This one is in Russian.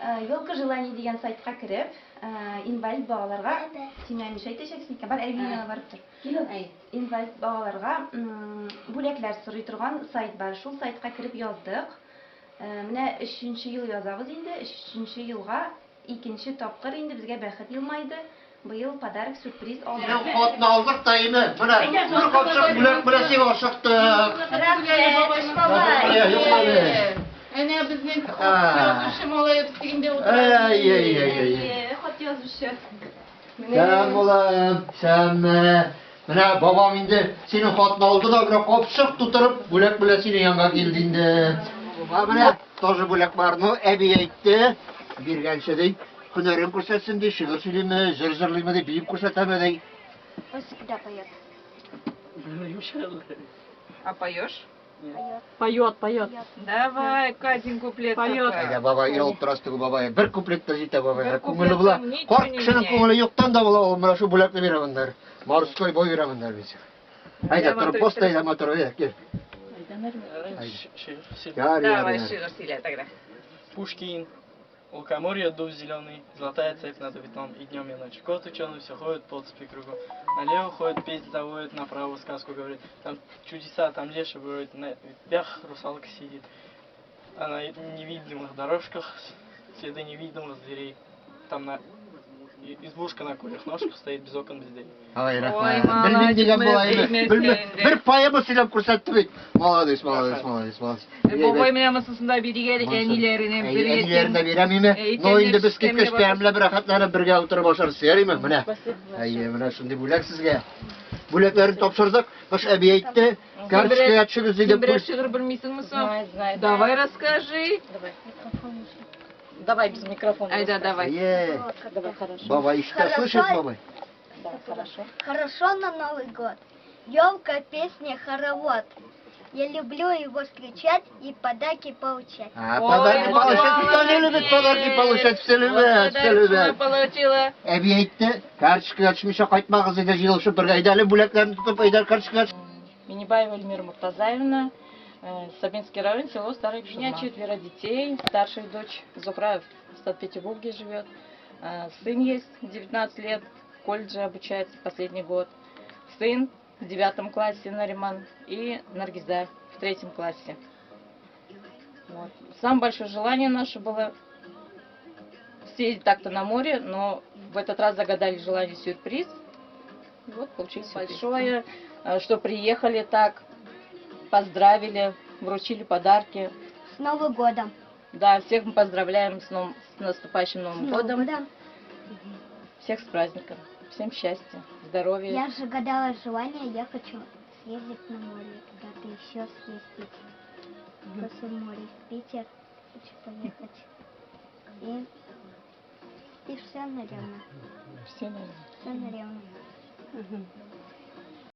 Yolka желаний деген сайтқа кіріп, инвалид балаларға, сен әмеш айташақсың екен, бар әрбейіне барып тұр. Инвалид балаларға бүләкләр сұрый тұрған сайт бар. Шул сайтқа кіріп яздық. Менә 3-нче ел язабыз инде. 3-нче елга 2-нче тапкыр инде безгә бәхет елмайды. Быел подарок сюрприз алдык. Синең хатны алдык та инде. Менә бер капчык бүләк белән сиңа ашыктык. Әнә безнең язучы малаев дигәндә утыра. Хат язучы. Сәлам улым, сәлам. Менә бабам инде синең хатны алды да бер капчык тутырып бүләк белән синең янга килде инде. Менә тоже бүләк бар. Ну, әби әйтте, биргәнче ди. Һөнәрен күрсәтсен ди, шигырь сөйлиме, җыр җырлыймы ди, биеп күрсәтәме ди. Он всегда поет. А поешь? Поет. Давай-ка один куплет. Поет. Әйдә, бабай, ялып торасты бабай. Бер куплет та җитә бабай. Бер Күңеле була. куплеттан Карт ничего не кешенең меняет. күңеле юктан да була, ул менә шу бүләкне бирәмендер. Морской бой бирәмендер бит. Әйдә, тор, поста әйдә, мотор, әйдә, кил. Давай, шигырь сөйлә тогда. Пушкин, лукоморье, дуб зеленый, золотая цепь над витом, и днем и ночью. Кот ученый все ходит по цепи кругом. Налево ходит, песнь заводит, направо сказку говорит. Там чудеса, там леший воет, на ветвях русалка сидит. А на невидимых дорожках следы невидимых зверей. Там избушка на курьих ножках стоит без окон, без дверей. Ай, Ой, рәхмәт. молодец, Белмим дигән була инде. белмәсәң Бер поэма сөйләп күрсәтте бит. Молодец. Бабай менә мısысында биргән әниләренә Әниләренә бирәм име? Ну, инде без киткәч тәмле бер рәхәтләнеп бергә утырып ашарыз, ярыймы? Менә. Әйе, менә шундый бүләк сезгә. Бүләкләрне тапшырдык. Баш әби әйтте, карточкага төшегез дип. Берәр шигырь белмисеңме соң? Давай расскажи. Давай без микрофона. Айда, давай. Әйе. Давай, хорошо. Бабай ишетә, слышит бабай? Да, хорошо. Хорошо на Новый год. Ёлка, песня, хоровод. Я люблю его встречать и подарки получать. Подарки получать. Кто не любит подарки получать? Все любят, все любят. Получила. Әби әйтте, карточкага төшмичә кайтмагыз диде, җыелышып бергә әйдәле бүләкләрне тотып әйдәр карточкага. Минибаева Эльмира Муртазаевна, Сабинский район, село Старый Кшурма. У меня 4 детей. Старшая дочь Зухра в Санкт-Петербурге живет. Сын есть, 19 лет, в колледже обучается последний год. Сын в 9 классе Нариман и Наргиза в 3 классе. Вот. Самое большое желание наше было съездить так-то на море, но в этот раз загадали желание сюрприз. И вот получилось большое, что приехали так, поздравили, вручили подарки. С Новым годом. Да, всех мы поздравляем с наступающим Новым годом. Всех с праздником. Всем счастья, здоровья. Я же гадала желание, я хочу съездить на море, куда-то еще съездить. После моря в Питер хочу поехать. И все, наверное. Все, наверное. Все, наверное.